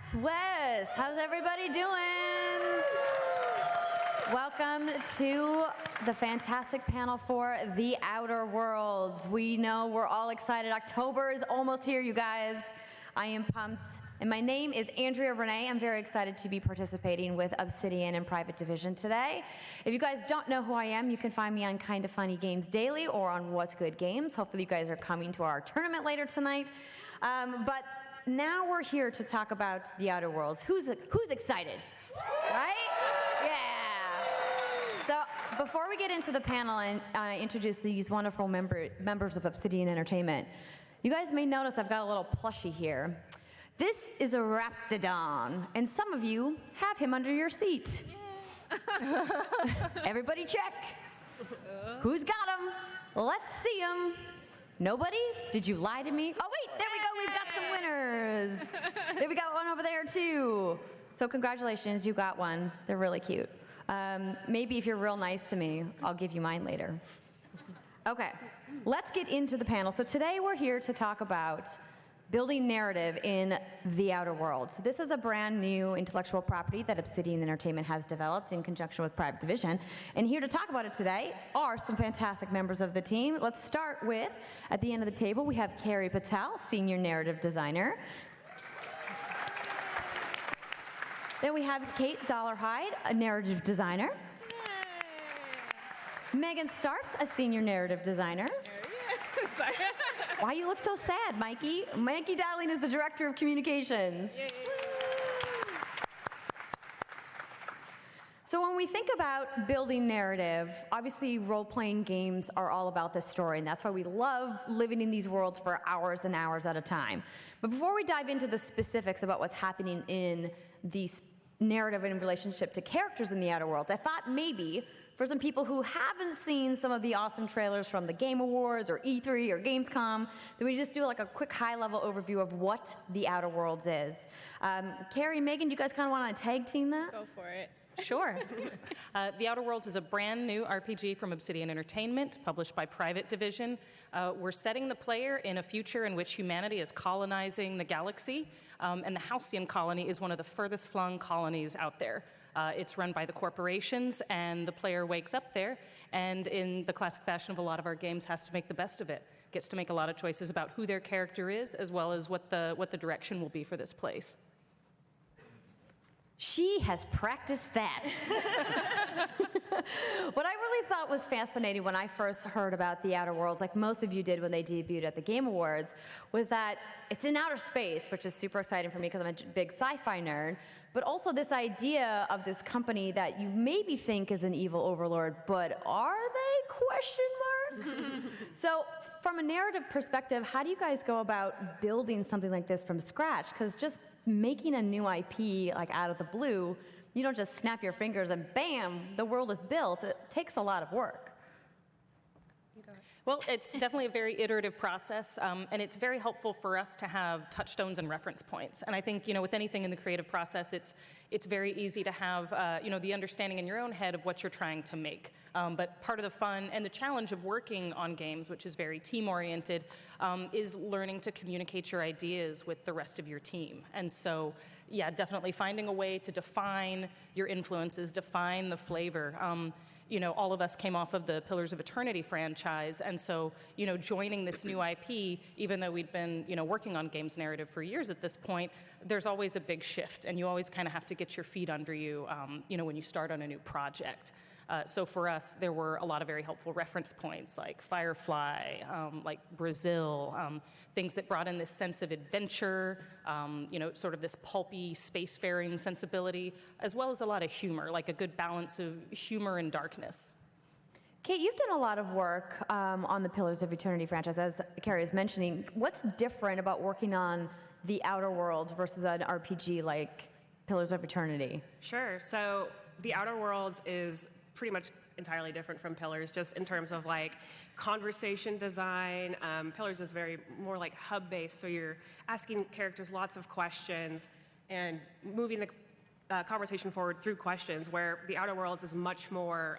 PAX West. How's everybody doing? Welcome to the fantastic panel for The Outer Worlds. We know we're all excited. October is almost here, you guys. I am pumped. And my name is Andrea Rene. I'm very excited to be participating with Obsidian and Private Division today. If you guys don't know who I am, you can find me on Kinda Funny Games Daily or on What's Good Games. Hopefully you guys are coming to our tournament later tonight. But now we're here to talk about The Outer Worlds. Who's excited? Right? Yeah. So before we get into the panel and introduce these wonderful members of Obsidian Entertainment, you guys may notice I've got a little plushie here. This is a Raptidon, and some of you have him under your seat. Everybody check. Who's got him? Let's see him. Nobody? Did you lie to me? Oh wait, there we go, we've got some winners. There we got one over there too. So congratulations, you got one. They're really cute. Maybe if you're real nice to me, I'll give you mine later. Okay, let's get into the panel. So today we're here to talk about building narrative in The Outer Worlds. So this is a brand new intellectual property that Obsidian Entertainment has developed in conjunction with Private Division. And here to talk about it today are some fantastic members of the team. Let's start with, at the end of the table, we have Carrie Patel, Senior Narrative Designer. Then we have Kate Dollarhyde, a Narrative Designer. Megan Starks, a Senior Narrative Designer. Why you look so sad, Mikey? Mikey Dowling is the Director of Communications. Yay. So when we think about building narrative, obviously role-playing games are all about the story, and that's why we love living in these worlds for hours and hours at a time. But before we dive into the specifics about what's happening in the narrative in relationship to characters in The Outer Worlds, I thought maybe for some people who haven't seen some of the awesome trailers from the Game Awards or E3 or Gamescom, that we just do like a quick high-level overview of what The Outer Worlds is. Carrie, Megan, do you guys kind of want to tag team that? Go for it. Sure. The Outer Worlds is a brand new RPG from Obsidian Entertainment, published by Private Division. We're setting the player in a future in which humanity is colonizing the galaxy, and the Halcyon colony is one of the furthest flung colonies out there. It's run by the corporations, and the player wakes up there, and in the classic fashion of a lot of our games, has to make the best of it. Gets to make a lot of choices about who their character is, as well as what the direction will be for this place. She has practiced that. What I really thought was fascinating when I first heard about The Outer Worlds, like most of you did when they debuted at the Game Awards, was that it's in outer space, which is super exciting for me because I'm a big sci-fi nerd, but also this idea of this company that you maybe think is an evil overlord, but are they, question mark? So from a narrative perspective, how do you guys go about building something like this from scratch? Because just making a new IP like out of the blue, you don't just snap your fingers and bam, the world is built. It takes a lot of work. Well, it's definitely a very iterative process, and it's very helpful for us to have touchstones and reference points. And I think, with anything in the creative process, it's very easy to have, the understanding in your own head of what you're trying to make. But part of the fun and the challenge of working on games, which is very team-oriented, is learning to communicate your ideas with the rest of your team. And so, yeah, definitely finding a way to define your influences, define the flavor. All of us came off of the Pillars of Eternity franchise, and so, joining this new IP, even though we'd been, working on games narrative for years at this point, there's always a big shift, and you always kind of have to get your feet under you, when you start on a new project. So for us, there were a lot of very helpful reference points like Firefly, like Brazil, things that brought in this sense of adventure, sort of this pulpy spacefaring sensibility, as well as a lot of humor, like a good balance of humor and darkness. Kate, you've done a lot of work on the Pillars of Eternity franchise, as Carrie was mentioning. What's different about working on The Outer Worlds versus an RPG like Pillars of Eternity? Sure. So The Outer Worlds is pretty much entirely different from Pillars, just in terms of like conversation design. Pillars is very more like hub-based, so you're asking characters lots of questions and moving the conversation forward through questions, where The Outer Worlds is much more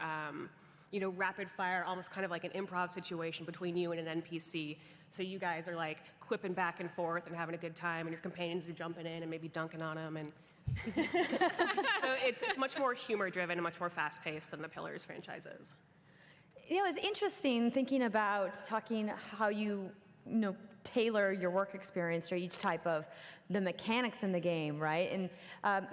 rapid fire, almost kind of like an improv situation between you and an NPC. So you guys are like quipping back and forth and having a good time, and your companions are jumping in and maybe dunking on them. And so it's much more humor-driven and much more fast-paced than the Pillars franchises. It's interesting thinking about talking how you tailor your work experience to each type of the mechanics in the game, right? And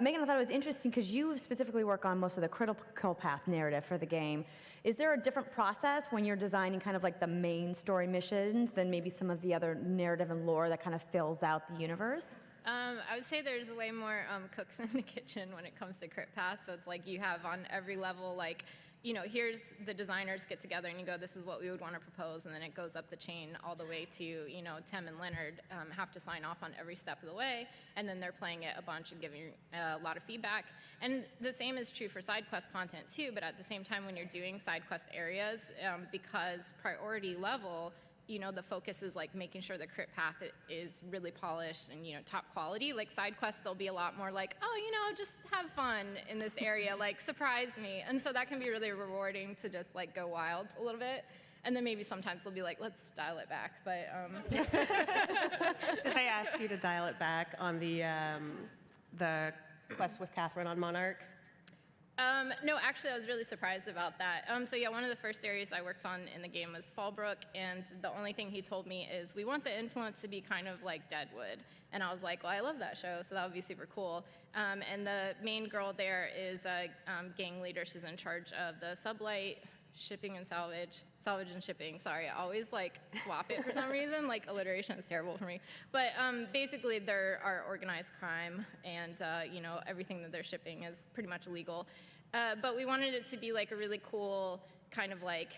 Megan, I thought it was interesting because you specifically work on most of the critical path narrative for the game. Is there a different process when you're designing kind of like the main story missions than maybe some of the other narrative and lore that kind of fills out the universe? I would say there's way more cooks in the kitchen when it comes to crit path. So it's like you have on every level, like, here's the designers get together and you go, this is what we would want to propose, and then it goes up the chain all the way to, Tim and Leonard have to sign off on every step of the way, and then they're playing it a bunch and giving a lot of feedback. And the same is true for side quest content too, but at the same time when you're doing side quest areas, because priority level, the focus is like making sure the crit path is really polished and, top quality. Like side quests, they'll be a lot more like, oh, just have fun in this area, like surprise me. And so that can be really rewarding to just like go wild a little bit. And then maybe sometimes they'll be like, let's dial it back. But Did I ask you to dial it back on the quest with Catherine on Monarch? No, actually, I was really surprised about that. So yeah, one of the first areas I worked on in the game was Fallbrook, and the only thing he told me is we want the influence to be kind of like Deadwood. And I was like, well, I love that show, so that would be super cool. And the main girl there is a gang leader. She's in charge of the sublight, shipping and salvage and shipping. Sorry, I always like swap it for some reason. Like alliteration is terrible for me. But basically, there are organized crime, and everything that they're shipping is pretty much illegal. But we wanted it to be like a really cool kind of like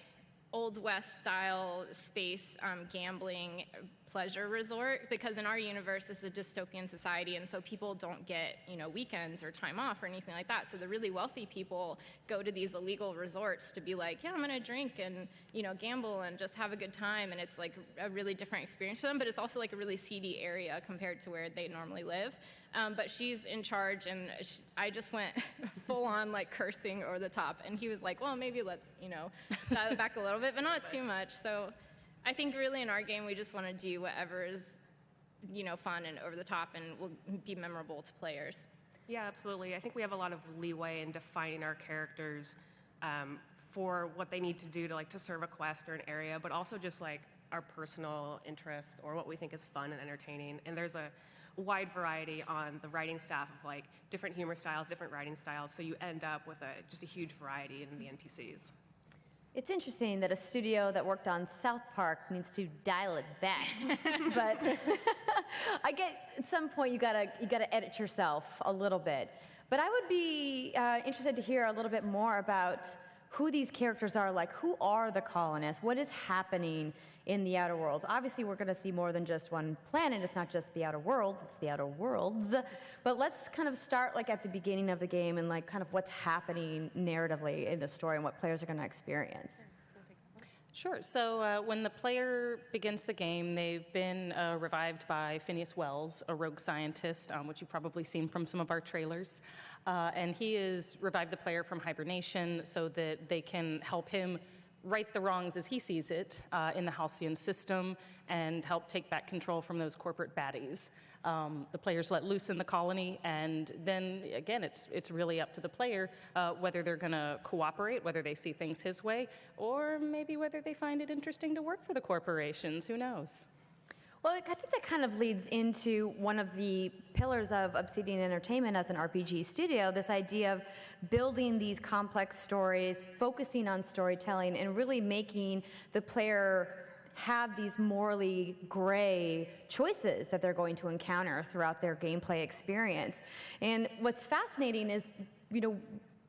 Old West style space gambling pleasure resort, because in our universe this is a dystopian society, and so people don't get weekends or time off or anything like that. So the really wealthy people go to these illegal resorts to be like, yeah, I'm gonna drink and gamble and just have a good time, and it's like a really different experience for them, but it's also like a really seedy area compared to where they normally live. But she's in charge, and I just went full on like cursing over the top, and he was like, well, maybe let's dial it back a little bit, but not too much. So I think really in our game we just want to do whatever is fun and over the top and will be memorable to players. Yeah, absolutely. I think we have a lot of leeway in defining our characters for what they need to do to serve a quest or an area, but also just like our personal interests or what we think is fun and entertaining. And there's a wide variety on the writing staff of like different humor styles, different writing styles, so you end up with just a huge variety in the NPCs. It's interesting that a studio that worked on South Park needs to dial it back. But I get at some point you gotta edit yourself a little bit. But I would be interested to hear a little bit more about who these characters are. Like, who are the colonists? What is happening in the Outer Worlds? Obviously, we're going to see more than just one planet. It's not just the Outer Worlds, it's the Outer Worlds. But let's kind of start like at the beginning of the game and like kind of what's happening narratively in the story and what players are going to experience. Sure. So when the player begins the game, they've been revived by Phineas Wells, a rogue scientist, which you've probably seen from some of our trailers. And he has revived the player from hibernation so that they can help him right the wrongs as he sees it in the Halcyon system and help take back control from those corporate baddies. The player's let loose in the colony, and then again, it's really up to the player whether they're going to cooperate, whether they see things his way, or maybe whether they find it interesting to work for the corporations. Who knows? Well, I think that kind of leads into one of the pillars of Obsidian Entertainment as an RPG studio, this idea of building these complex stories, focusing on storytelling, and really making the player have these morally gray choices that they're going to encounter throughout their gameplay experience. And what's fascinating is,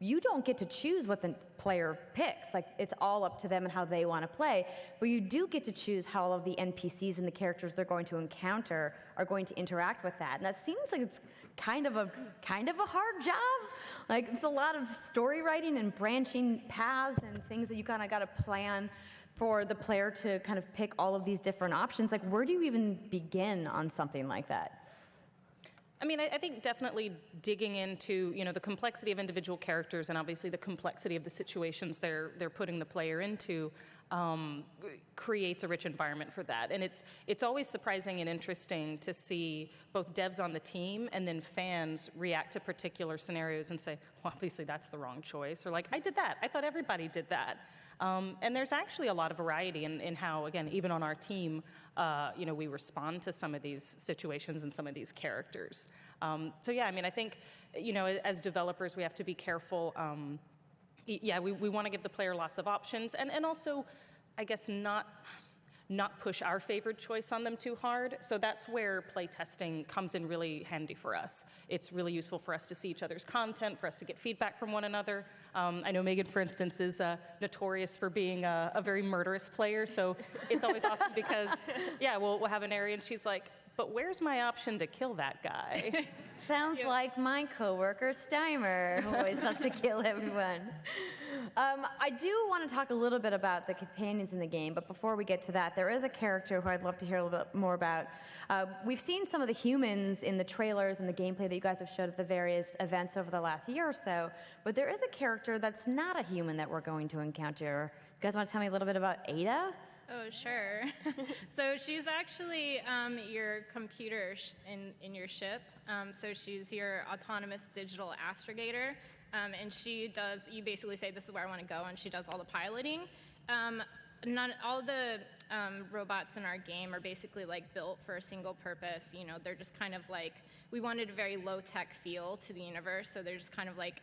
you don't get to choose what the player picks. Like, it's all up to them and how they want to play. But you do get to choose how all of the NPCs and the characters they're going to encounter are going to interact with that. And that seems like it's kind of a hard job. Like, it's a lot of story writing and branching paths and things that you kind of got to plan for the player to kind of pick all of these different options. Like, where do you even begin on something like that? I mean, I think definitely digging into, the complexity of individual characters and obviously the complexity of the situations they're putting the player into creates a rich environment for that. And it's always surprising and interesting to see both devs on the team and then fans react to particular scenarios and say, well, obviously that's the wrong choice. Or like, I did that. I thought everybody did that. And there's actually a lot of variety in how, again, even on our team, we respond to some of these situations and some of these characters. So yeah, I mean, I think, as developers, we have to be careful. We want to give the player lots of options and also, I guess, not push our favored choice on them too hard. So that's where playtesting comes in really handy for us. It's really useful for us to see each other's content, for us to get feedback from one another. I know Megan, for instance, is notorious for being a very murderous player, so it's always awesome because, we'll have an area and she's like, but where's my option to kill that guy? Sounds like my coworker Steimer, who always wants to kill everyone. I do want to talk a little bit about the companions in the game, but before we get to that, there is a character who I'd love to hear a little bit more about. We've seen some of the humans in the trailers and the gameplay that you guys have showed at the various events over the last year or so, but there is a character that's not a human that we're going to encounter. You guys want to tell me a little bit about Ada? Oh, sure. So she's actually your computer in your ship. So she's your autonomous digital astrogator. And she does, you basically say, this is where I want to go, and she does all the piloting. Not all the robots in our game are basically like built for a single purpose. They're just kind of like, we wanted a very low-tech feel to the universe. So they're just kind of like,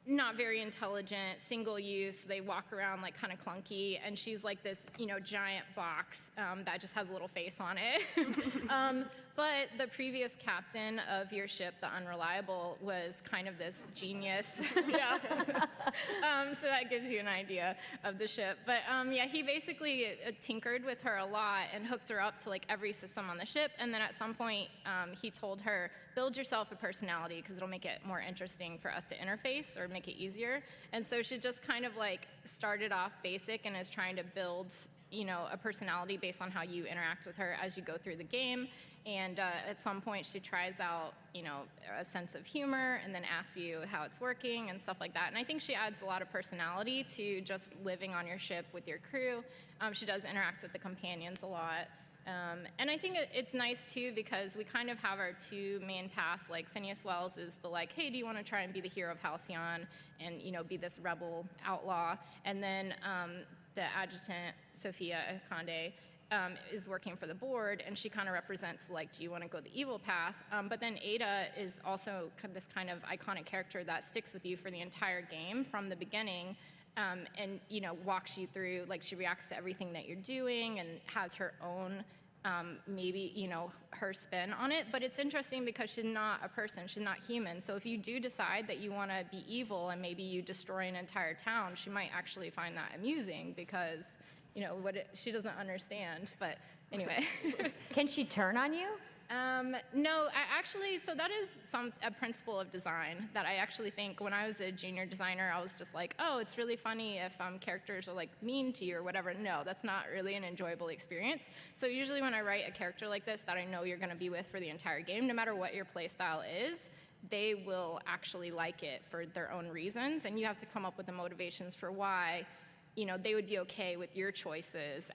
not very intelligent, single use. They walk around like kind of clunky, and she's like this, giant box that just has a little face on it. But the previous captain of your ship, the Unreliable, was kind of this genius. Yeah. So that gives you an idea of the ship. But he basically tinkered with her a lot and hooked her up to like every system on the ship. And then at some point, he told her, build yourself a personality because it'll make it more interesting for us to interface or make it easier. And so she just kind of like started off basic and is trying to build a personality based on how you interact with her as you go through the game. And at some point she tries out, a sense of humor and then asks you how it's working and stuff like that. And I think she adds a lot of personality to just living on your ship with your crew. She does interact with the companions a lot. And I think it's nice too because we kind of have our two main paths. Like Phineas Wells is the like, hey, do you want to try and be the hero of Halcyon and be this rebel outlaw? And then the adjutant Sophia Conde is working for the board, and she kind of represents like, do you want to go the evil path? But then Ada is also this kind of iconic character that sticks with you for the entire game from the beginning. And walks you through, like she reacts to everything that you're doing and has her own maybe her spin on it. But it's interesting because she's not a person, she's not human. So if you do decide that you want to be evil and maybe you destroy an entire town, she might actually find that amusing because she doesn't understand. But anyway. Can she turn on you? No, so that is a principle of design that I actually think when I was a junior designer, I was just like, oh, it's really funny if characters are like mean to you or whatever. No, that's not really an enjoyable experience. So usually when I write a character like this that I know you're going to be with for the entire game, no matter what your play style is, they will actually like it for their own reasons, and you have to come up with the motivations for why, they would be okay with your choices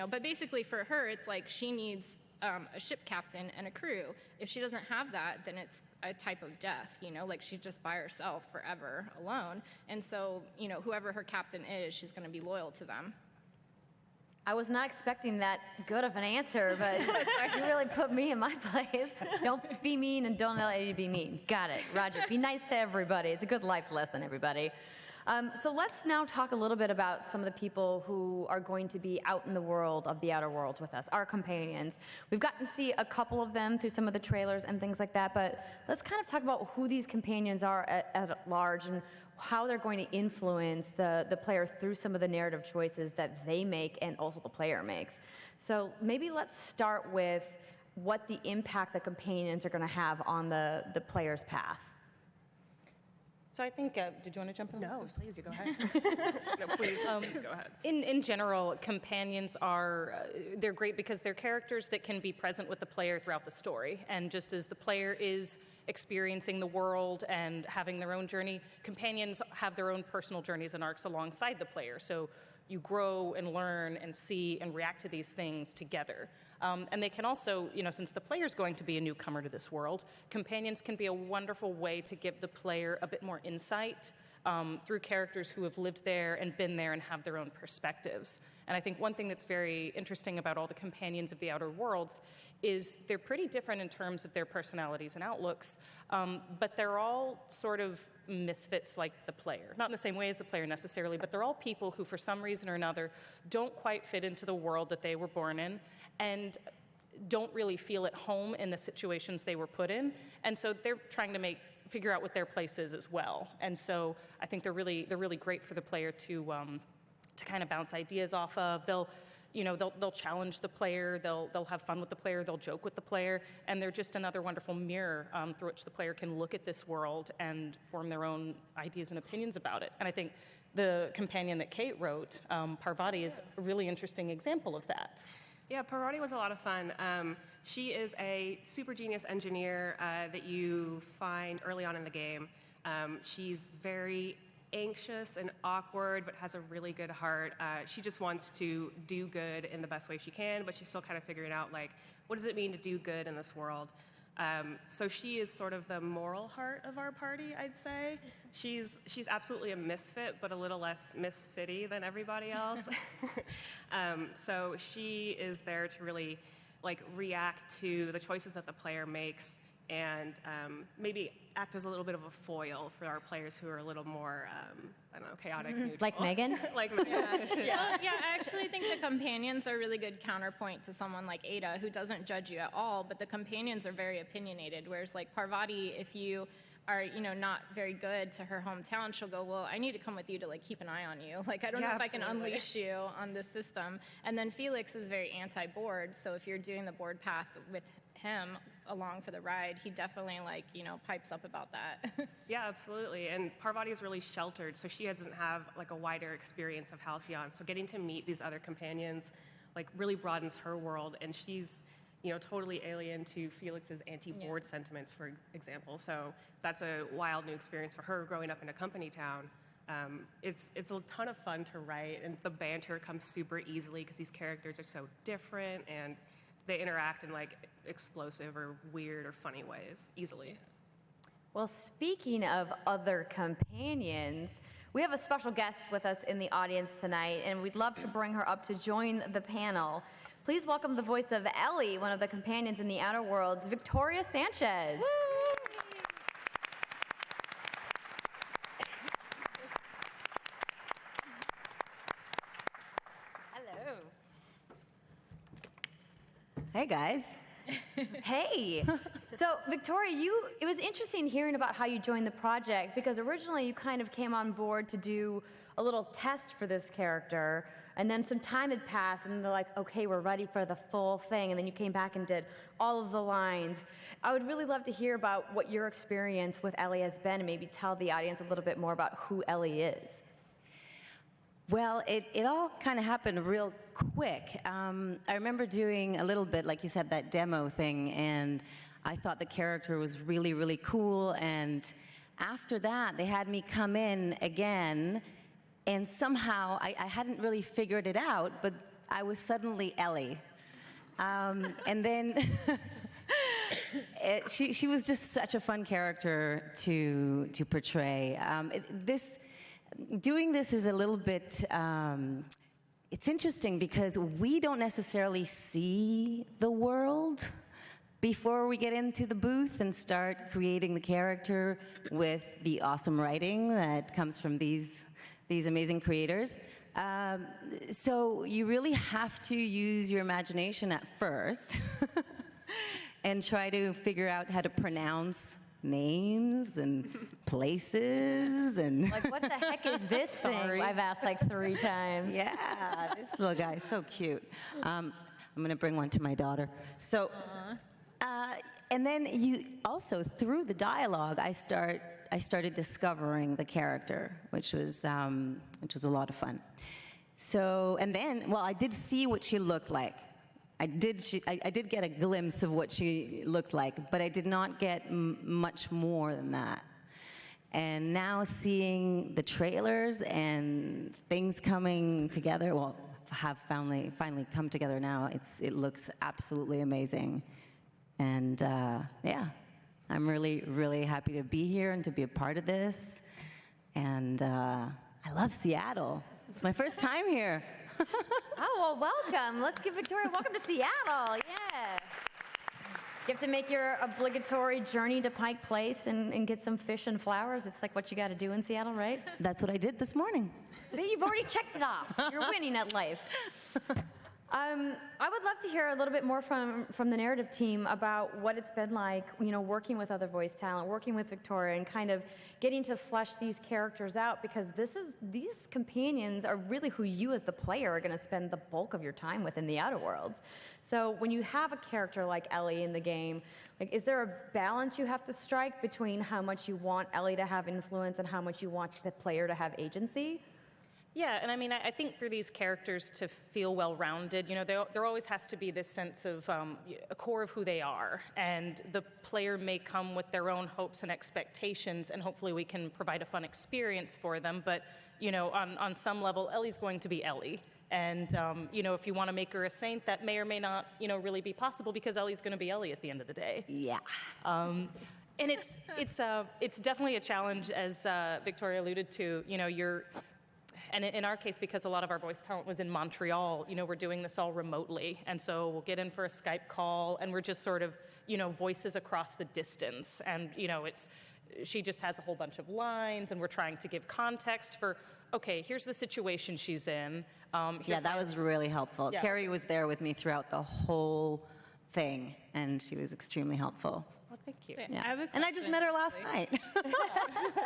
but basically for her, it's like she needs a ship captain and a crew. If she doesn't have that, then it's a type of death, like she's just by herself forever alone. And so, whoever her captain is, she's going to be loyal to them. I was not expecting that good of an answer, but you really put me in my place. Don't be mean and don't let Eddie be mean. Got it, Roger. Be nice to everybody. It's a good life lesson, everybody. So let's now talk a little bit about some of the people who are going to be out in the world of the Outer Worlds with us, our companions. We've gotten to see a couple of them through some of the trailers and things like that, but let's kind of talk about who these companions are at large and how they're going to influence the player through some of the narrative choices that they make and also the player makes. So maybe let's start with what the impact the companions are going to have on the player's path. So I think, did you want to jump in? No, please, you go ahead. No, please go ahead. In general, companions are, they're great because they're characters that can be present with the player throughout the story. And just as the player is experiencing the world and having their own journey, companions have their own personal journeys and arcs alongside the player. So you grow and learn and see and react to these things together. And they can also, since the player's going to be a newcomer to this world, companions can be a wonderful way to give the player a bit more insight through characters who have lived there and been there and have their own perspectives. And I think one thing that's very interesting about all the companions of the Outer Worlds is they're pretty different in terms of their personalities and outlooks, but they're all sort of misfits like the player. Not in the same way as the player necessarily, but they're all people who for some reason or another don't quite fit into the world that they were born in and don't really feel at home in the situations they were put in. And so they're trying to figure out what their place is as well. And so I think they're really great for the player to kind of bounce ideas off of. They'll challenge the player, they'll have fun with the player, they'll joke with the player, and they're just another wonderful mirror through which the player can look at this world and form their own ideas and opinions about it. And I think the companion that Kate wrote, Parvati, is a really interesting example of that. Yeah, Parvati was a lot of fun. She is a super genius engineer that you find early on in the game. She's very anxious and awkward, but has a really good heart. She just wants to do good in the best way she can, but she's still kind of figuring out, what does it mean to do good in this world? So she is sort of the moral heart of our party, I'd say. She's absolutely a misfit, but a little less misfitty than everybody else. So she is there to really react to the choices that the player makes and maybe act as a little bit of a foil for our players who are a little more, chaotic. Neutral. Like Megan? Like Megan. Well, yeah, I actually think the companions are a really good counterpoint to someone like Ada, who doesn't judge you at all, but the companions are very opinionated, whereas Parvati, if you are, not very good to her hometown, she'll go, well, I need to come with you to keep an eye on you. I don't know if I can unleash you on this system. And then Felix is very anti-board, so if you're doing the board path with him along for the ride, he definitely pipes up about that. Yeah, absolutely. And Parvati is really sheltered, so she doesn't have a wider experience of Halcyon. So getting to meet these other companions really broadens her world, and she's totally alien to Felix's anti-board sentiments, for example. So that's a wild new experience for her growing up in a company town. It's a ton of fun to write, and the banter comes super easily because these characters are so different, and they interact in explosive or weird or funny ways easily. Well, speaking of other companions, we have a special guest with us in the audience tonight, and we'd love to bring her up to join the panel. Please welcome the voice of Ellie, one of the companions in the Outer Worlds, Victoria Sanchez. Hello. Hey, guys. Hey. So, Victoria, it was interesting hearing about how you joined the project, because originally you kind of came on board to do a little test for this character, and then some time had passed, and they're like, okay, we're ready for the full thing, and then you came back and did all of the lines. I would really love to hear about what your experience with Ellie has been, and maybe tell the audience a little bit more about who Ellie is. Well, it all kind of happened real quick. I remember doing a little bit, like you said, that demo thing, and I thought the character was really, really cool, and after that, they had me come in again, and somehow, I hadn't really figured it out, but I was suddenly Ellie. And then she was just such a fun character to portray. Doing this is a little bit, it's interesting because we don't necessarily see the world before we get into the booth and start creating the character with the awesome writing that comes from these amazing creators. So you really have to use your imagination at first and try to figure out how to pronounce names and places and What the heck is this thing? I've asked 3 times. yeah, this little guy is so cute. I'm gonna bring one to my daughter. So, and then you also, through the dialogue, I I started discovering the character, which was a lot of fun. So, and then, well, I did see what she looked like. I did get a glimpse of what she looked like, but I did not get much more than that. And now seeing the trailers and things coming together, well, have finally come together now, it looks absolutely amazing. And yeah, I'm really, really happy to be here and to be a part of this. And I love Seattle. It's my first time here. Oh, well, welcome. Let's give Victoria welcome to Seattle. Yeah. You have to make your obligatory journey to Pike Place and get some fish and flowers. It's like what you got to do in Seattle, right? That's what I did this morning. See, you've already checked it off. You're winning at life. I would love to hear a little bit more from the narrative team about what it's been like, working with other voice talent, working with Victoria, and kind of getting to flesh these characters out, because these companions are really who you as the player are going to spend the bulk of your time with in the Outer Worlds. So when you have a character like Ellie in the game, is there a balance you have to strike between how much you want Ellie to have influence and how much you want the player to have agency? Yeah, and I mean, I think for these characters to feel well-rounded, there always has to be this sense of a core of who they are, and the player may come with their own hopes and expectations, and hopefully we can provide a fun experience for them, but, on some level, Ellie's going to be Ellie. And, if you want to make her a saint, that may or may not, really be possible, because Ellie's going to be Ellie at the end of the day. Yeah. And it's definitely a challenge, as Victoria alluded to. And in our case, because a lot of our voice talent was in Montreal, we're doing this all remotely. And so we'll get in for a Skype call, and we're just sort of, voices across the distance. And, she just has a whole bunch of lines, and we're trying to give context for, okay, here's the situation she's in. Yeah, that was really helpful. Yeah. Carrie was there with me throughout the whole thing, and she was extremely helpful. Well, thank you. Wait, Yeah. I have a And I just question, met her last actually. night.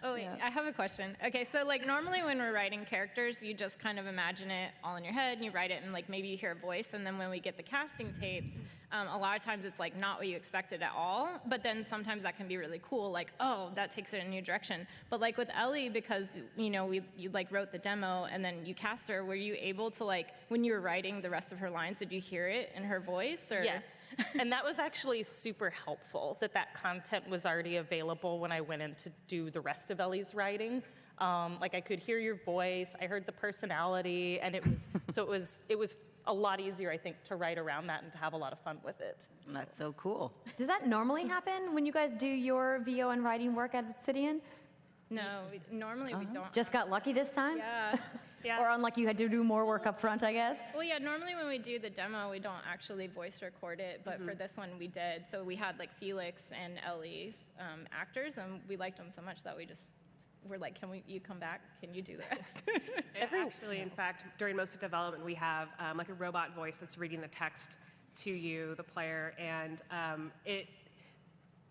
Oh, wait, I have a question. Okay, so normally when we're writing characters, you just kind of imagine it all in your head and you write it, and maybe you hear a voice, and then when we get the casting tapes, a lot of times it's not what you expected at all, but then sometimes that can be really cool, oh, that takes it in a new direction. But with Ellie, because, you wrote the demo and then you cast her, were you able to, when you were writing the rest of her lines, did you hear it in her voice? Or? Yes, and that was actually super helpful, that content was already available when I went in to do the rest of Ellie's writing. I could hear your voice, I heard the personality, and it was a lot easier, I think, to write around that and to have a lot of fun with it. That's so cool. Does that normally happen when you guys do your VO and writing work at Obsidian? No, normally we don't. Just got lucky this time? Yeah. Yeah. Or unlucky you had to do more work up front, I guess? Well, yeah, normally when we do the demo, we don't actually voice record it, but for this one we did. So we had Felix and Ellie's actors, and we liked them so much that we're like, you come back? Can you do the rest? Actually, in fact, during most of development, we have a robot voice that's reading the text to you, the player, and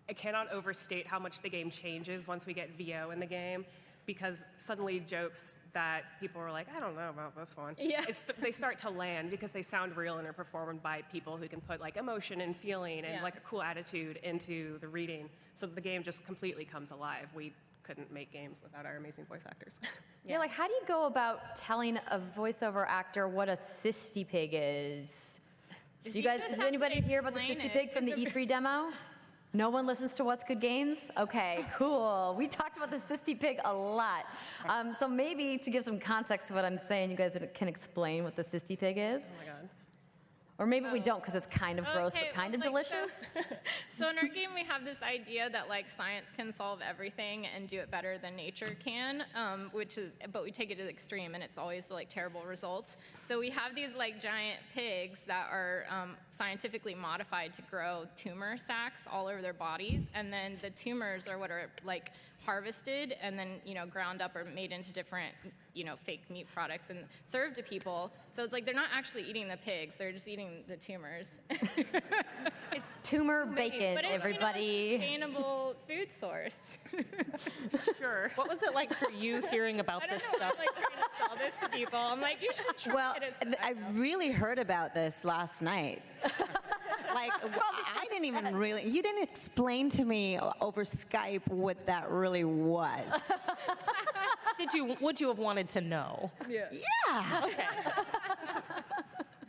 I cannot overstate how much the game changes once we get VO in the game, because suddenly jokes that people were like, I don't know about this one, Yeah. they start to land because they sound real and are performed by people who can put emotion and feeling and Yeah. a cool attitude into the reading, so the game just completely comes alive. We couldn't make games without our amazing voice actors. Yeah, how do you go about telling a voiceover actor what a cysty pig is? Does anybody hear about the cysty pig from the E3 demo? No one listens to What's Good Games? Okay, cool. We talked about the cysty pig a lot. So maybe to give some context to what I'm saying, you guys can explain what the cysty pig is? Oh my God. Or maybe we don't, because it's kind of gross, but kind of delicious? So in our game, we have this idea that science can solve everything and do it better than nature can, but we take it to the extreme, and it's always terrible results. So we have these giant pigs that are scientifically modified to grow tumor sacs all over their bodies, and then the tumors are what are harvested and then ground up or made into different fake meat products and served to people. So it's they're not actually eating the pigs; they're just eating the tumors. It's tumor bacon, But it's everybody. a sustainable food source. Sure. What was it like for you hearing about I don't this know. stuff? I'm trying to sell this to people. I'm you should try Well, it. I really heard about this last night. Like, I didn't even really, you didn't explain to me over Skype what that really was. Would you have wanted to know? Yeah. Okay.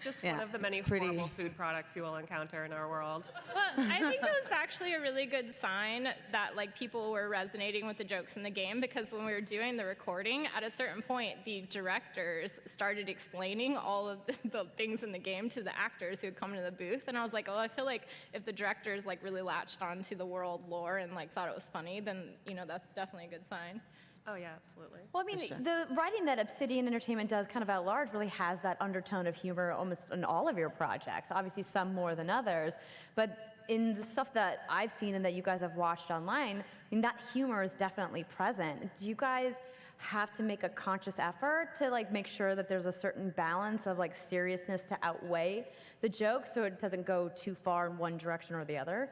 Just Yeah, one of the many it's pretty- horrible food products you will encounter in our world. Well, I think it was actually a really good sign that like people were resonating with the jokes in the game, because when we were doing the recording, at a certain point, the directors started explaining all of the things in the game to the actors who had come into the booth, and I was like, oh, I feel like if the directors like really latched onto the world lore and like thought it was funny, then that's definitely a good sign. Oh yeah, absolutely. Well, I mean, the writing that Obsidian Entertainment does kind of at large really has that undertone of humor almost in all of your projects. Obviously, some more than others. But in the stuff that I've seen and that you guys have watched online, I mean, that humor is definitely present. Do you guys have to make a conscious effort to like make sure that there's a certain balance of like seriousness to outweigh the jokes so it doesn't go too far in one direction or the other?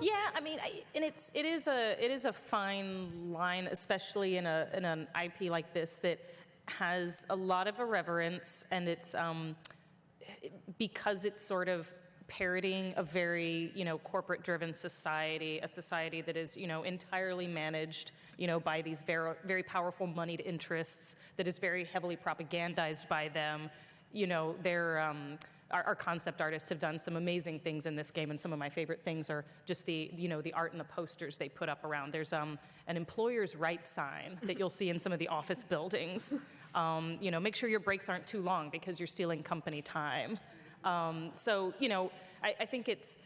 Yeah, I mean, and it is a fine line, especially in an IP like this that has a lot of irreverence, and it's because it's sort of parodying a very corporate-driven society, a society that is entirely managed by these very very powerful moneyed interests, that is very heavily propagandized by them. They're our concept artists have done some amazing things in this game, and some of my favorite things are just the art and the posters they put up around. There's an employer's rights sign that you'll see in some of the office buildings. Make sure your breaks aren't too long because you're stealing company time. So I think it's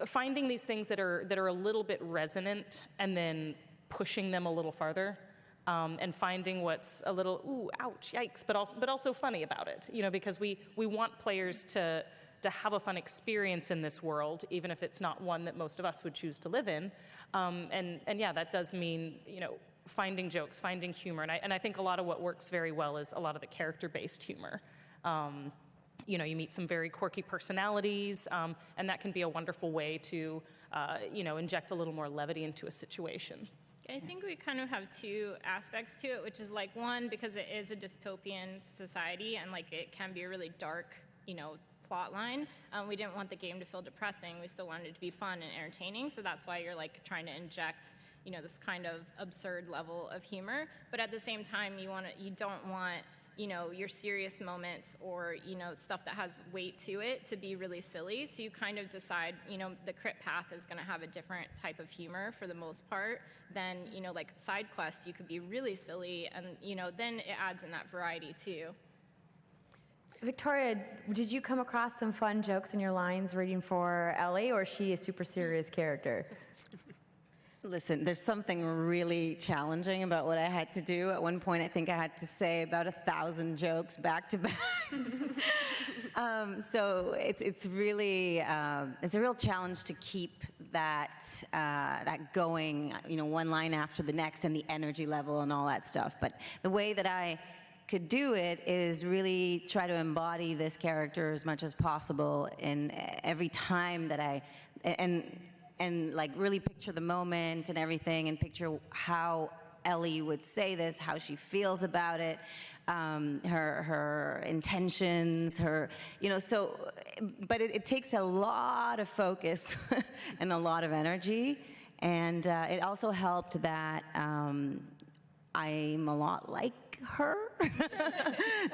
finding these things that are a little bit resonant and then pushing them a little farther. And finding what's a little, ooh, ouch, yikes, but also funny about it, because we want players to have a fun experience in this world, even if it's not one that most of us would choose to live in. And yeah, that does mean, finding jokes, finding humor, and I think a lot of what works very well is a lot of the character-based humor. You meet some very quirky personalities, and that can be a wonderful way to, inject a little more levity into a situation. I think we kind of have two aspects to it, which is like one, because it is a dystopian society and like it can be a really dark, plot line. We didn't want the game to feel depressing. We still wanted it to be fun and entertaining. So that's why you're like trying to inject, this kind of absurd level of humor. But at the same time, you don't want your serious moments or, stuff that has weight to it to be really silly. So you kind of decide, the crit path is going to have a different type of humor for the most part than, like side quest, you could be really silly and, then it adds in that variety too. Victoria, did you come across some fun jokes in your lines reading for Ellie, or is she a super serious character? Listen, there's something really challenging about what I had to do. At one point, I think I had to say about 1,000 jokes back to back. So it's really it's a real challenge to keep that going, one line after the next, and the energy level and all that stuff. But the way that I could do it is really try to embody this character as much as possible in every time that and like really picture the moment and everything, and picture how Ellie would say this, how she feels about it, her intentions, but it takes a lot of focus and a lot of energy, and it also helped that I'm a lot like her.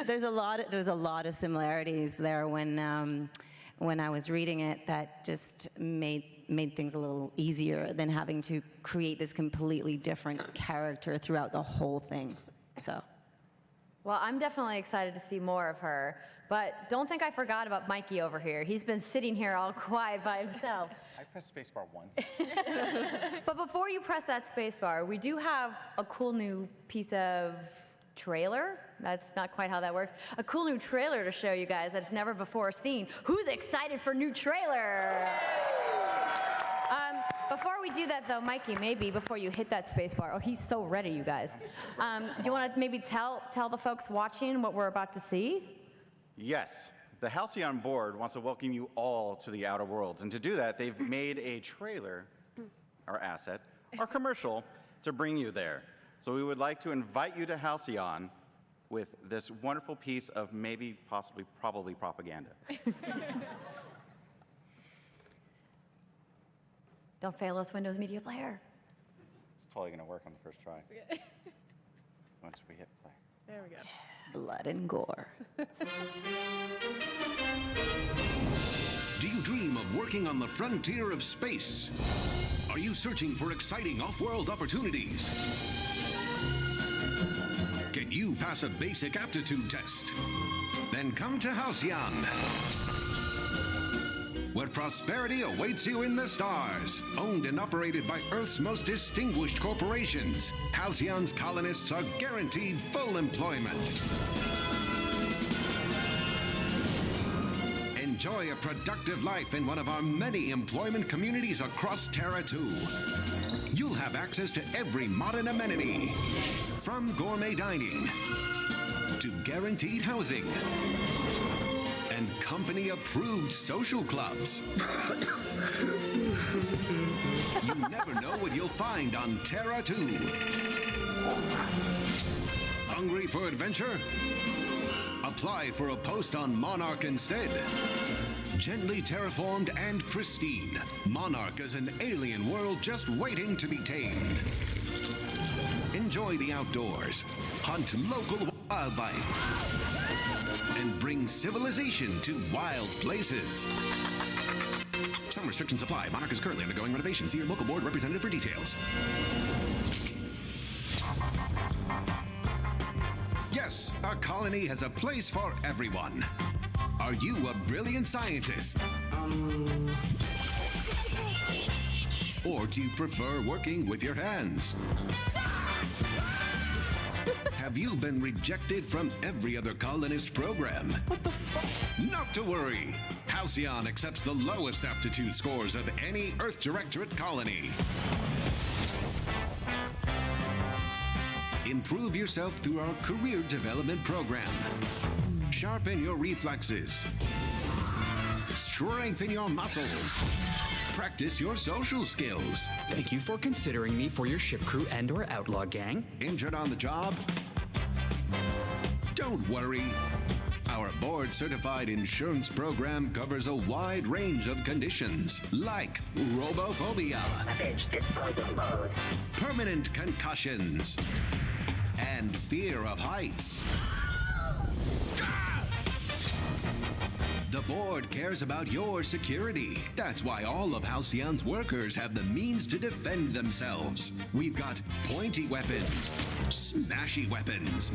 There's a lot of similarities there when I was reading it that just made things a little easier than having to create this completely different character throughout the whole thing. So, Well, I'm definitely excited to see more of her, but don't think I forgot about Mikey over here. He's been sitting here all quiet by himself. I pressed spacebar once. But before you press that spacebar, we do have a cool new piece of trailer. That's not quite how that works. A cool new trailer to show you guys that's never before seen. Who's excited for new trailer? Before we do that, though, Mikey, maybe before you hit that space bar, oh, he's so ready, you guys. Do you want to maybe tell the folks watching what we're about to see? Yes, the Halcyon board wants to welcome you all to the Outer Worlds. And to do that, they've made a trailer, our asset, our commercial, to bring you there. So we would like to invite you to Halcyon with this wonderful piece of maybe, possibly, probably propaganda. Don't fail us, Windows Media Player. It's totally going to work on the first try. Once we hit play. There we go. Blood and gore. Do you dream of working on the frontier of space? Are you searching for exciting off-world opportunities? Can you pass a basic aptitude test? Then come to Halcyon, where prosperity awaits you in the stars. Owned and operated by Earth's most distinguished corporations, Halcyon's colonists are guaranteed full employment. Enjoy a productive life in one of our many employment communities across Terra 2. You'll have access to every modern amenity, from gourmet dining to guaranteed housing and company-approved social clubs. You never know what you'll find on Terra 2. Hungry for adventure? Apply for a post on Monarch instead. Gently terraformed and pristine, Monarch is an alien world just waiting to be tamed. Enjoy the outdoors, hunt local wildlife, and bring civilization to wild places. Some restrictions apply. Monarch is currently undergoing renovation. See your local board representative for details. Yes, a colony has a place for everyone. Are you a brilliant scientist? Or do you prefer working with your hands? Have you been rejected from every other colonist program? What the fuck? Not to worry. Halcyon accepts the lowest aptitude scores of any Earth Directorate colony. Improve yourself through our career development program. Sharpen your reflexes. Strengthen your muscles. Practice your social skills. Thank you for considering me for your ship crew and/or outlaw gang. Injured on the job? Don't worry. Our board-certified insurance program covers a wide range of conditions, like robophobia, permanent concussions, and fear of heights. The board cares about your security. That's why all of Halcyon's workers have the means to defend themselves. We've got pointy weapons, smashy weapons,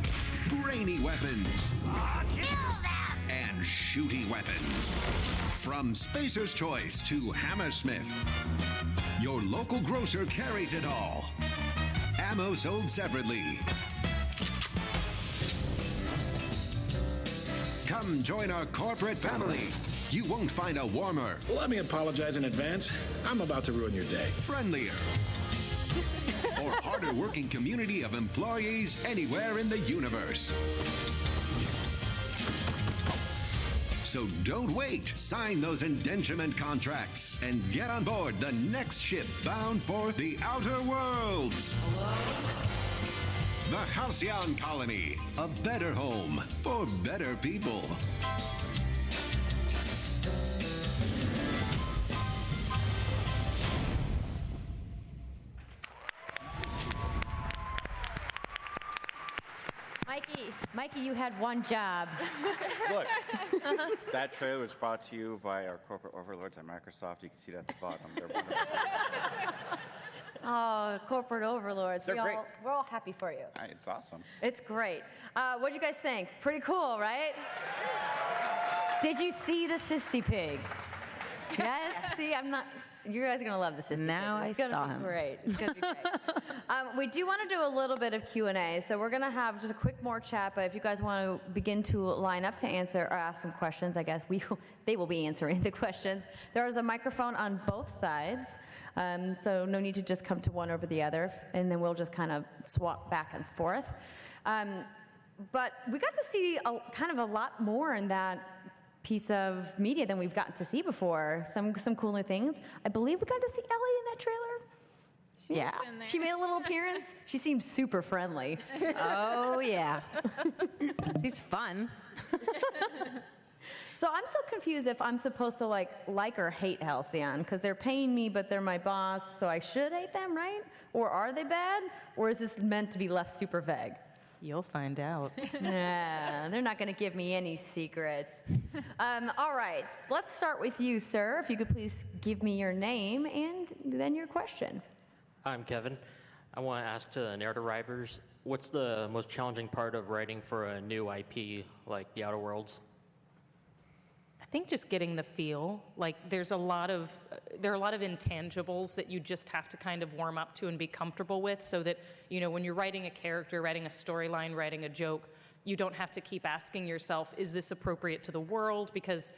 brainy weapons, and shooty weapons. From Spacer's Choice to Hammersmith, your local grocer carries it all. Ammo sold separately. Come join our corporate family. You won't find a warmer, Let me apologize in advance. I'm about to ruin your day. friendlier, or harder working community of employees anywhere in the universe. So don't wait. Sign those indenturement contracts and get on board the next ship bound for the outer worlds. The Halcyon Colony, a better home for better people. Mikey, you had one job. Look, that trailer was brought to you by our corporate overlords at Microsoft. You can see it at the bottom. They're wonderful. Oh, corporate overlords. They're great. We're all happy for you. It's awesome. It's great. What do you guys think? Pretty cool, right? Did you see the Sissy Pig? Yes? See, I'm not... You guys are going to love the Sissy Now Pig. It's I gonna saw be him. Great. It's going to be great. We do want to do a little bit of Q&A, so we're going to have just a quick more chat, but if you guys want to begin to line up to answer or ask some questions, I guess they will be answering the questions. There is a microphone on both sides, so no need to just come to one over the other, and then we'll just kind of swap back and forth. But we got to see kind of a lot more in that piece of media than we've gotten to see before. Some cool new things. I believe we got to see Ellie in that trailer. Yeah, in there. she made a little appearance. She seems super friendly. Oh, yeah. She's fun. So I'm so confused if I'm supposed to like or hate Halcyon, because they're paying me, but they're my boss, so I should hate them, right? Or are they bad? Or is this meant to be left super vague? You'll find out. Nah, they're not going to give me any secrets. All right, let's start with you, sir. If you could please give me your name and then your question. Hi, I'm Kevin. I want to ask to the narrative writers, what's the most challenging part of writing for a new IP like The Outer Worlds? I think just getting the feel. Like there are a lot of intangibles that you just have to kind of warm up to and be comfortable with, so that when you're writing a character, writing a storyline, writing a joke, you don't have to keep asking yourself, is this appropriate to the world? Because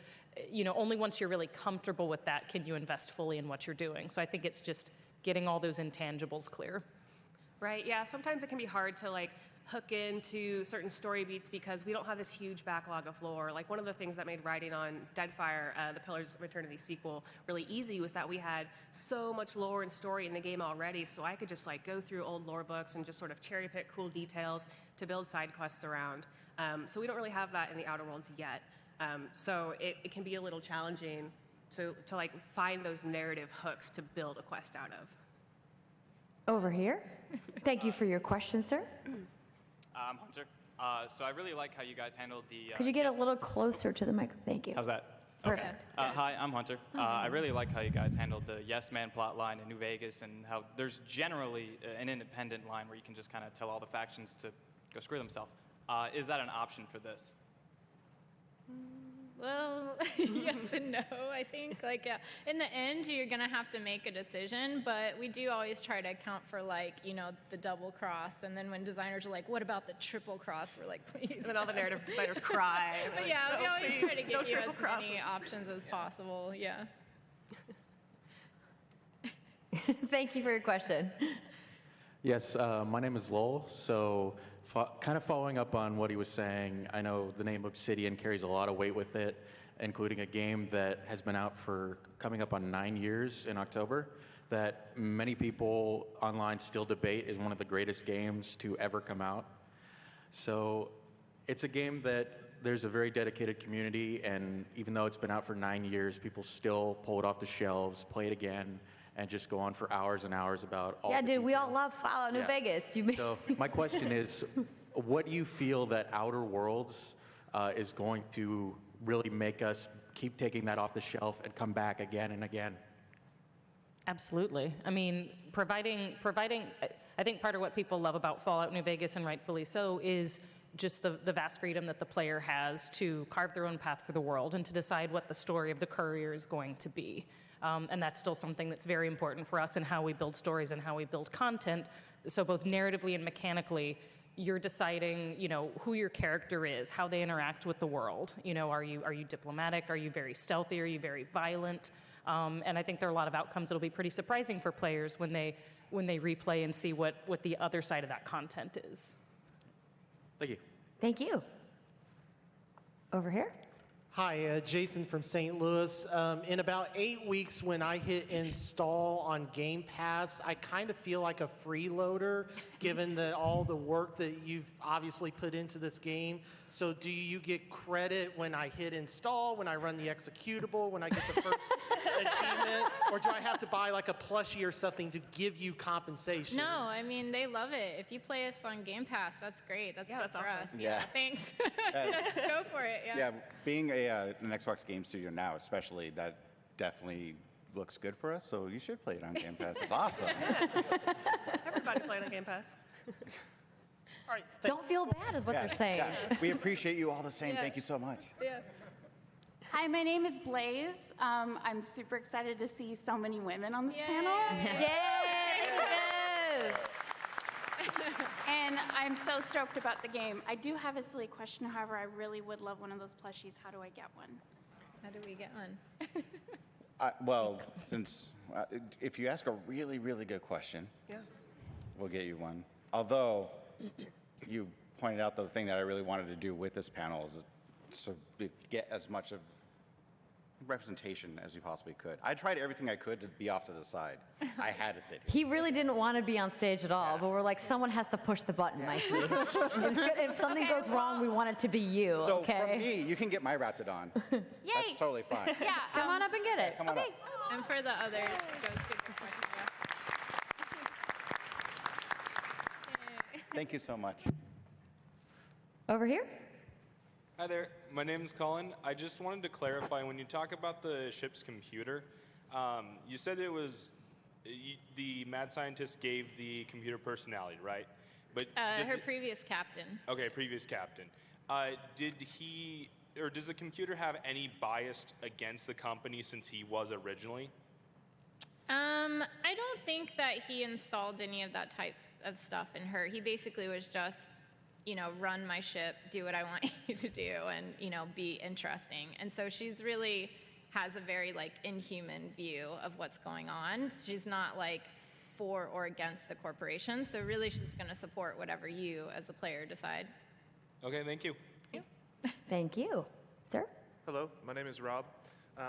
only once you're really comfortable with that can you invest fully in what you're doing. So I think it's just getting all those intangibles clear. Right, yeah, sometimes it can be hard to hook into certain story beats because we don't have this huge backlog of lore. Like one of the things that made writing on Deadfire, the Pillars of Eternity sequel, really easy was that we had so much lore and story in the game already, so I could just go through old lore books and just sort of cherry pick cool details to build side quests around. So we don't really have that in the Outer Worlds yet. So it can be a little challenging to find those narrative hooks to build a quest out of. Over here. Thank you for your question, sir. I'm Hunter. So I really like how you guys handled the... Could you get a little closer to the mic? Thank you. How's that? Perfect. Hi, I'm Hunter. I really like how you guys handled the Yes Man plot line in New Vegas, and how there's generally an independent line where you can just kind of tell all the factions to go screw themselves. Is that an option for this? Well, yes and no, I think. In the end, you're going to have to make a decision, but we do always try to account for, the double cross. And then when designers are like, what about the triple cross? We're like, please. And then all the narrative designers cry. But yeah, we always try to give you as triple crosses. many options as possible, yeah. Thank you for your question. Yes, my name is Lowell. So kind of following up on what he was saying, I know the name Obsidian carries a lot of weight with it, including a game that has been out for coming up on 9 years in October, that many people online still debate is one of the greatest games to ever come out. So it's a game that there's a very dedicated community, and even though it's been out for 9 years, people still pull it off the shelves, play it again, and just go on for hours and hours about all Yeah, the dude, we all details. love Fallout New Yeah. Vegas. So my question is, what do you feel that Outer Worlds is going to really make us keep taking that off the shelf and come back again and again? Absolutely. I mean, providing. I think part of what people love about Fallout New Vegas, and rightfully so, is just the vast freedom that the player has to carve their own path for the world and to decide what the story of the courier is going to be. And that's still something that's very important for us in how we build stories and how we build content. So both narratively and mechanically, you're deciding, who your character is, how they interact with the world. Are you diplomatic? Are you very stealthy? Are you very violent? And I think there are a lot of outcomes that'll be pretty surprising for players when they replay and see what the other side of that content is. Thank you. Thank you. Over here. Hi, Jason from St. Louis. In about 8 weeks, when I hit install on Game Pass, I kind of feel like a freeloader, given all the work that you've obviously put into this game. So do you get credit when I hit install, when I run the executable, when I get the first achievement? Or do I have to buy a plushie or something to give you compensation? No, I mean, they love it. If you play us on Game Pass, that's great. That's good for awesome. us. Yeah. Thanks. Go for it, Yeah, being an Xbox game studio now, especially, that definitely looks good for us. So you should play it on Game Pass. It's awesome. Everybody playing on Game Pass. All right, Don't feel bad is what they're saying. Yeah. We appreciate you all the same. Thank you so much. Yeah. Hi, my name is Blaze. I'm super excited to see so many women on this panel. Yay! And I'm so stoked about the game. I do have a silly question, however, I really would love one of those plushies. How do I get one? How do we get one? Well, since if you ask a really, really good question, we'll get you one. Although you pointed out the thing that I really wanted to do with this panel is to get as much of representation as we possibly could. I tried everything I could to be off to the side. I had to sit here. He really didn't want to be on stage at all, but we're like, someone has to push the button, Mikey. It's good. If something goes wrong, we want it to be you, So okay? for me, you can get my Raptidon. Yay! That's totally fine. Yeah, Come on up and get it. Come on up. and for the others, go sit in front of you. Thank you so much. Over here? Hi there, my name is Colin. I just wanted to clarify, when you talk about the ship's computer, you said it was, the mad scientist gave the computer personality, right? But Her previous captain. Okay, previous captain. Did he, or does the computer have any bias against the company since he was originally? I don't think that he installed any of that type of stuff in her. He basically was just, run my ship, do what I want you to do, and, be interesting. And so she's really has a very, inhuman view of what's going on. She's not, for or against the corporation. So really, she's going to support whatever you, as a player, decide. Okay, thank you. Thank you. Sir? Hello, my name is Rob.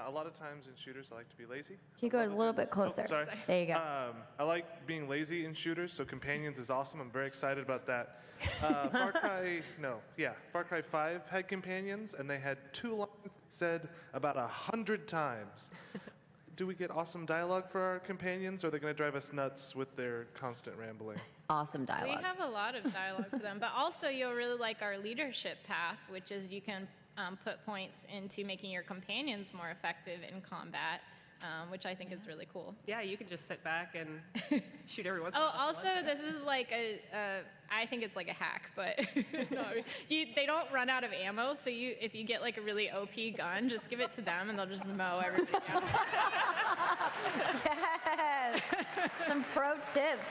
A lot of times in shooters, I like to be lazy. Can you go a little bit closer? Oh, sorry. There you go. I like being lazy in shooters, so companions is awesome. I'm very excited about that. Far Cry 5 had companions, and they had 2 lines said about 100 times. Do we get awesome dialogue for our companions, or are they going to drive us nuts with their constant rambling? Awesome dialogue. We have a lot of dialogue for them, but also you'll really like our leadership path, which is you can put points into making your companions more effective in combat, which I think is really cool. Yeah, you can just sit back and shoot every once in a Oh, while. also, this is like I think it's like a hack, but they don't run out of ammo, so if you get like a really OP gun, just give it to them and they'll just mow everything down. Yes! Some pro tips.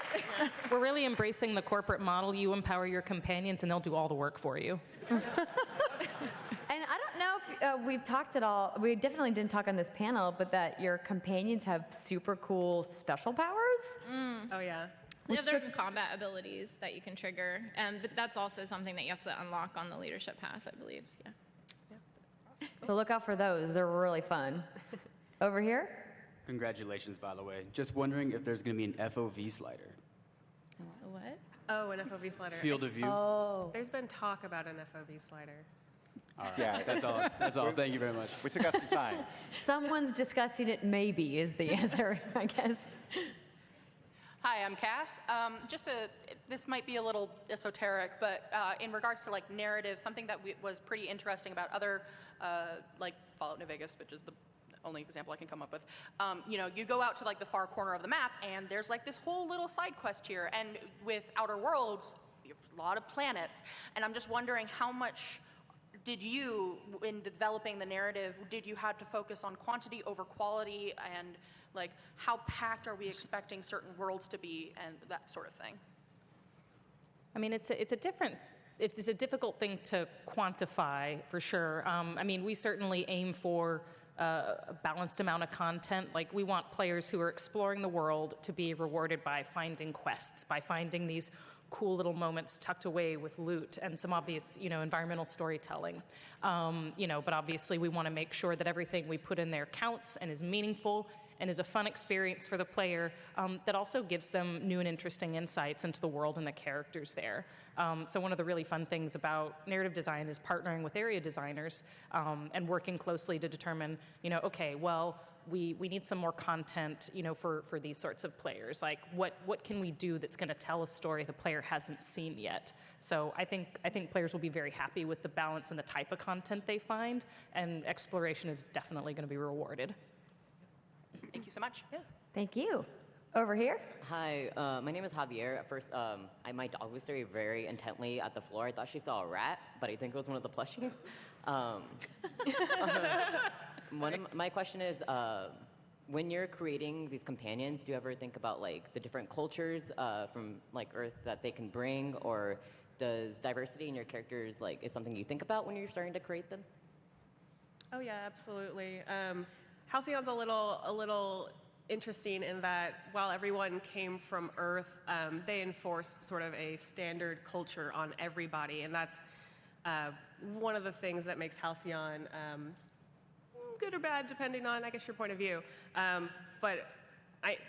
We're really embracing the corporate model. You empower your companions, and they'll do all the work for you. And I don't know if we've talked at all, we definitely didn't talk on this panel, but that your companions have super cool special powers. Oh, yeah. They have certain combat abilities that you can trigger, but that's also something that you have to unlock on the leadership path, I believe. Yeah. So look out for those. They're really fun. Over here? Congratulations, by the way. Just wondering if there's going to be an FOV slider. What? Oh, an FOV slider. Field of view. Oh. There's been talk about an FOV slider. All right. Yeah, that's all. That's all. Thank you very much. We took us some time. Someone's discussing it, maybe, is the answer, I guess. Hi, I'm Cass. This might be a little esoteric, but in regards to narrative, something that was pretty interesting about other, Fallout New Vegas, which is the only example I can come up with. You go out to the far corner of the map, and there's this whole little side quest here. And with Outer Worlds, you have a lot of planets, and I'm just wondering how much did you, in developing the narrative, did you have to focus on quantity over quality, and how packed are we expecting certain worlds to be, and that sort of thing? I mean, it's a difficult thing to quantify for sure. We certainly aim for a balanced amount of content. We want players who are exploring the world to be rewarded by finding quests, by finding these cool little moments tucked away with loot and some obvious, environmental storytelling. But obviously we want to make sure that everything we put in there counts and is meaningful and is a fun experience for the player that also gives them new and interesting insights into the world and the characters there. So one of the really fun things about narrative design is partnering with area designers and working closely to determine, okay, well, we need some more content, for these sorts of players. What can we do that's going to tell a story the player hasn't seen yet? So I think players will be very happy with the balance and the type of content they find, and exploration is definitely going to be rewarded. Thank you so much. Yeah. Thank you. Over here? Hi, my name is Javier. At first, my dog was staring very intently at the floor. I thought she saw a rat, but I think it was one of the plushies. My question is, when you're creating these companions, do you ever think about the different cultures from Earth that they can bring, or does diversity in your characters is something you think about when you're starting to create them? Oh yeah, absolutely. Halcyon's a little interesting in that while everyone came from Earth, they enforced sort of a standard culture on everybody, and that's one of the things that makes Halcyon good or bad depending on, I guess, your point of view. But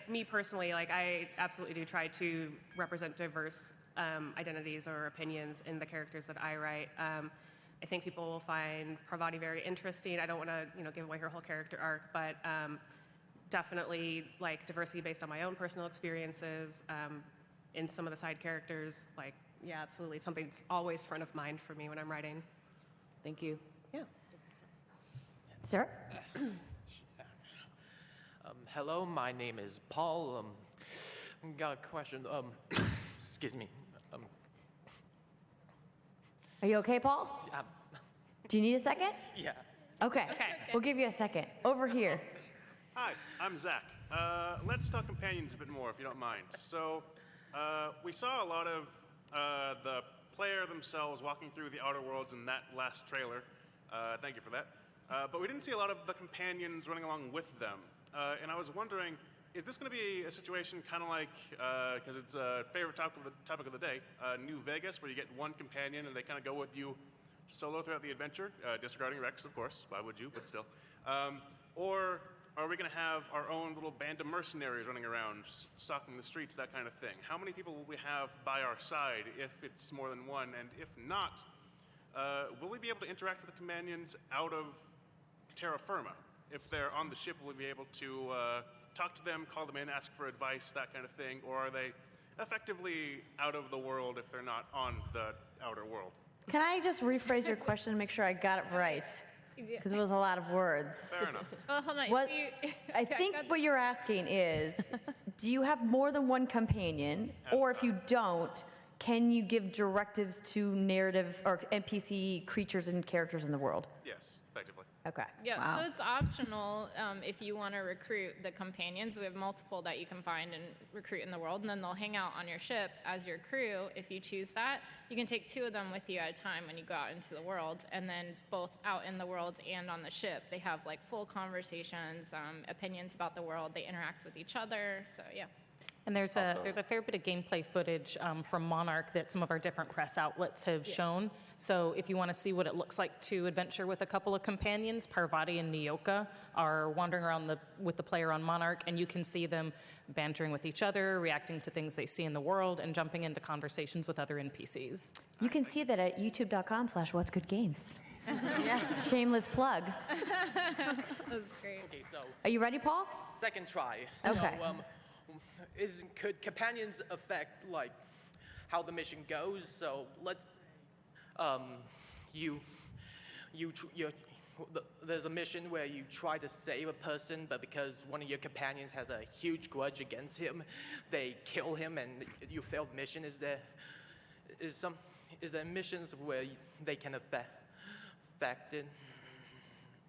me personally, like I absolutely do try to represent diverse identities or opinions in the characters that I write. I think people will find Parvati very interesting. I don't want to, give away her whole character arc, but definitely like diversity based on my own personal experiences. In some of the side characters, like, yeah, absolutely. It's something that's always front of mind for me when I'm writing. Thank you. Yeah. Sir? Hello, my name is Paul. Got a question. Excuse me. Are you okay, Paul? Do you need a second? Yeah. Okay. We'll give you a second. Over here. Hi, I'm Zach. Let's talk companions a bit more, if you don't mind. So, we saw a lot of the player themselves walking through the Outer Worlds in that last trailer. Thank you for that. But we didn't see a lot of the companions running along with them. And I was wondering, is this going to be a situation kind of like, because it's a favorite topic of the day, New Vegas, where you get one companion and they kind of go with you solo throughout the adventure, disregarding Rex, of course. Why would you? But still. Or are we going to have our own little band of mercenaries running around, stalking the streets, that kind of thing? How many people will we have by our side if it's more than one? And if not, will we be able to interact with the companions out of terra firma? If they're on the ship, will we be able to talk to them, call them in, ask for advice, that kind of thing? Or are they effectively out of the world if they're not on the outer world? Can I just rephrase your question and make sure I got it right? Because it was a lot of words. Fair enough. Well, hold on. What, I think what you're asking is, do you have more than one companion? Or if you don't, can you give directives to narrative or NPC creatures and characters in the world? Yes, effectively. Okay. Yeah, Wow. so it's optional if you want to recruit the companions. We have multiple that you can find and recruit in the world, and then they'll hang out on your ship as your crew. If you choose that, you can take 2 of them with you at a time when you go out into the world, and then both out in the world and on the ship, they have like full conversations, opinions about the world. They interact with each other. So yeah. And there's a fair bit of gameplay footage from Monarch that some of our different press outlets have shown. So if you want to see what it looks like to adventure with a couple of companions, Parvati and Nyoka are wandering around with the player on Monarch, and you can see them bantering with each other, reacting to things they see in the world, and jumping into conversations with other NPCs. You can see that at youtube.com/whatsgoodgames. Yeah. Shameless plug. That was great. Okay, so. Are you ready, Paul? Second try. Okay. So, could companions affect like how the mission goes? So let's, there's a mission where you try to save a person, but because one of your companions has a huge grudge against him, they kill him, and you fail the mission. Is there missions where they can affect it?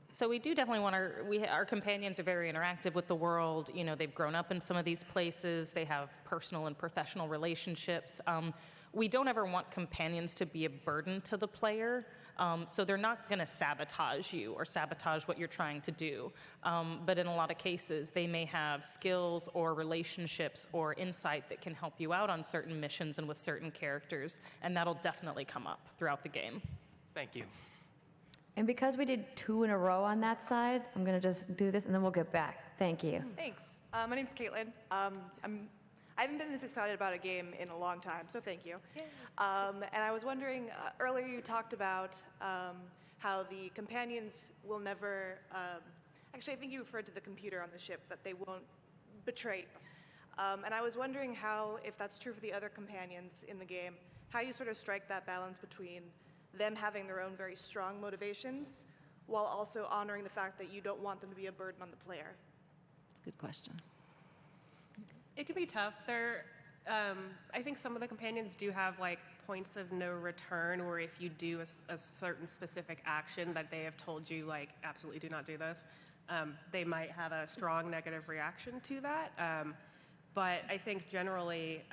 So we do definitely want our companions are very interactive with the world. You know, they've grown up in some of these places. They have personal and professional relationships. We don't ever want companions to be a burden to the player. So they're not going to sabotage you or sabotage what you're trying to do. But in a lot of cases, they may have skills or relationships or insight that can help you out on certain missions and with certain characters. And that'll definitely come up throughout the game. Thank you. And because we did 2 in a row on that side, I'm going to just do this and then we'll get back. Thank you. Thanks. My name's Caitlin. I haven't been this excited about a game in a long time, so thank you. And I was wondering, earlier you talked about how the companions will never, actually I think you referred to the computer on the ship, that they won't betray. And I was wondering how, if that's true for the other companions in the game, how you sort of strike that balance between them having their own very strong motivations while also honoring the fact that you don't want them to be a burden on the player. That's a good question. It can be tough. I think some of the companions do have like points of no return, where if you do a certain specific action that they have told you like absolutely do not do this, they might have a strong negative reaction to that. But I think generally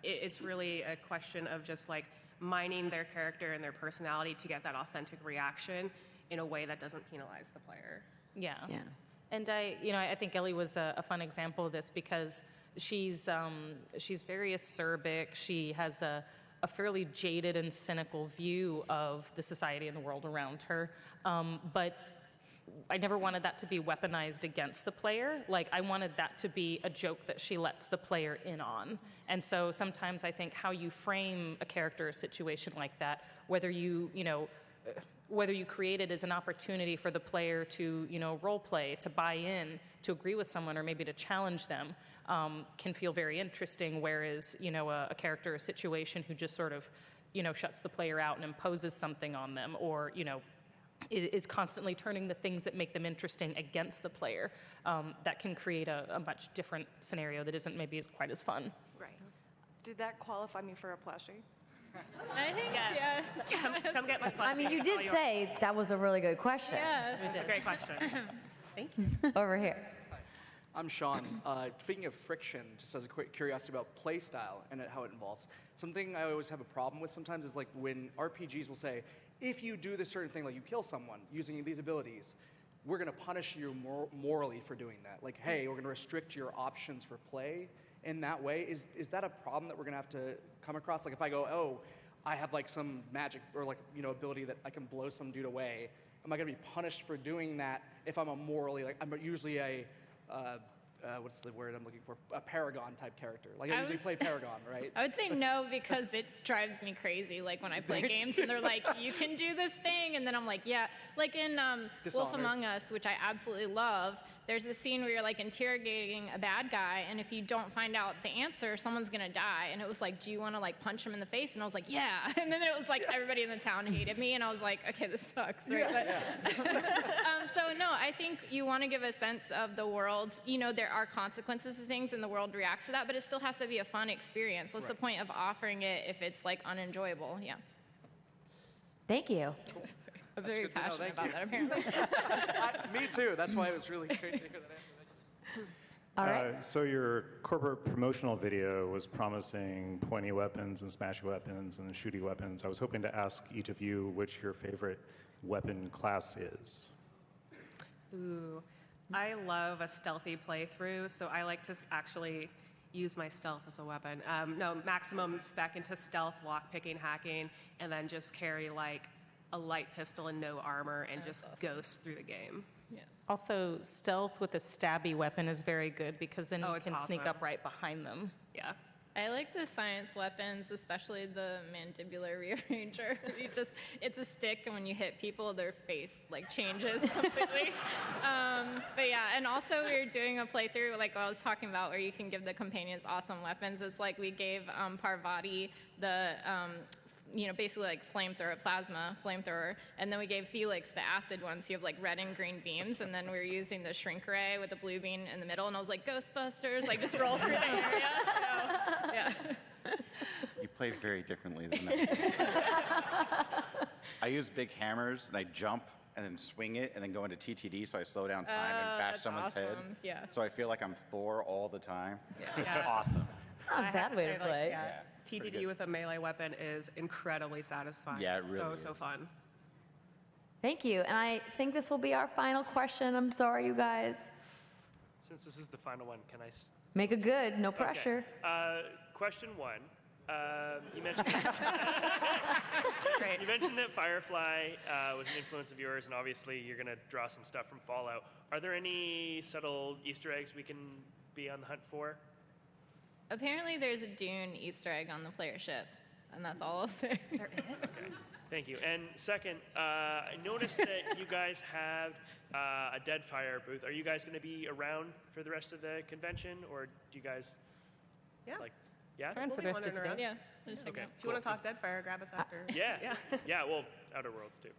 it's really a question of just like mining their character and their personality to get that authentic reaction in a way that doesn't penalize the player. Yeah. And I think Ellie was a fun example of this because she's very acerbic. She has a fairly jaded and cynical view of the society and the world around her. But I never wanted that to be weaponized against the player. Like, I wanted that to be a joke that she lets the player in on. And so sometimes I think how you frame a character or situation like that, whether whether you create it as an opportunity for the player to, role play, to buy in, to agree with someone, or maybe to challenge them, can feel very interesting. Whereas, a character or situation who just sort of, shuts the player out and imposes something on them, or, is constantly turning the things that make them interesting against the player, that can create a much different scenario that isn't maybe as quite as fun. Right. Did that qualify me for a plushie? I think, yeah. Come get my plushie. I mean, you did say that was a really good question. Yes. It's a great question. Thank you. Over here. I'm Sean. Speaking of friction, just as a quick curiosity about play style and how it involves, something I always have a problem with sometimes is like when RPGs will say, if you do this certain thing, like you kill someone using these abilities, we're going to punish you morally for doing that. Like, hey, we're going to restrict your options for play in that way. Is that a problem that we're going to have to come across? Like if I go, oh, I have like some magic or like, ability that I can blow some dude away, am I going to be punished for doing that if I'm a morally, like I'm usually a, what's the word I'm looking for? A Paragon type character. Like I usually play Paragon, right? I would say no, because it drives me crazy. Like when I play games and they're like, you can do this thing. And then I'm like, yeah. Like in Wolf Among Us, which I absolutely love, there's a scene where you're like interrogating a bad guy. And if you don't find out the answer, someone's going to die. And it was like, do you want to like punch him in the face? And I was like, yeah. And then it was like everybody in the town hated me. And I was like, okay, this sucks. Right? So no, I think you want to give a sense of the world. There are consequences to things and the world reacts to that, but it still has to be a fun experience. What's the point of offering it if it's like unenjoyable? Yeah. Thank you. I'm very passionate about that, apparently. Me too. That's why it was really great to hear that answer. All right. So your corporate promotional video was promising pointy weapons and smashy weapons and shooty weapons. I was hoping to ask each of you which your favorite weapon class is. Ooh, I love a stealthy playthrough, so I like to actually use my stealth as a weapon. No, maximum spec into stealth, lockpicking, hacking, and then just carry like a light pistol and no armor and just ghost through the game. Yeah. Also, stealth with a stabby weapon is very good because then you can sneak awesome. up right behind them. Yeah. I like the science weapons, especially the mandibular rearranger. It's a stick, and when you hit people, their face like changes completely. But yeah, and also we were doing a playthrough, like what I was talking about, where you can give the companions awesome weapons. It's like we gave Parvati the basically like plasma flamethrower, and then we gave Felix the acid one, so you have like red and green beams, and then we were using the shrink ray with the blue beam in the middle, and I was like, Ghostbusters, like just roll through the area. So, yeah. You play very differently than that. I use big hammers, and I jump, and then swing it, and then go into TTD, so I slow down time and bash that's someone's head. awesome. Yeah. So I feel like I'm Thor all the time. Yeah. It's Yeah. awesome. Not a I have bad to way say, to like, play. yeah, TTD with a melee weapon is incredibly satisfying. Yeah, it It's really so is. fun. Thank you. And I think this will be our final question. I'm sorry, you guys. Since this is the final one, can I? Make it good. No pressure. Question one. You mentioned you mentioned that Firefly was an influence of yours, and obviously you're going to draw some stuff from Fallout. Are there any subtle Easter eggs we can be on the hunt for? Apparently, there's a Dune Easter egg on the player ship, and that's all I'll say. There is. Okay. Thank you. And second, I noticed that you guys have a Deadfire booth. Are you guys going to be around for the rest of the convention, or do you guys? Yeah. Yeah. Around for the rest of wandering today. around. Yeah. Okay. If you want to talk Deadfire, grab us after. Yeah. Yeah. Well, Outer Worlds too.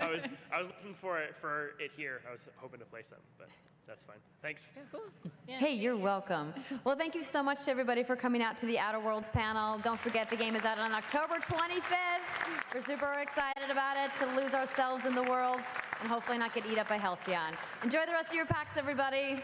I was looking for it here. I was hoping to play some, but that's fine. Thanks. Yeah, cool. Yeah. Hey, you're welcome. Well, thank you so much to everybody for coming out to the Outer Worlds panel. Don't forget the game is out on October 25th. We're super excited about it, to lose ourselves in the world and hopefully not get eat up by Halcyon. Enjoy the rest of your PAX, everybody.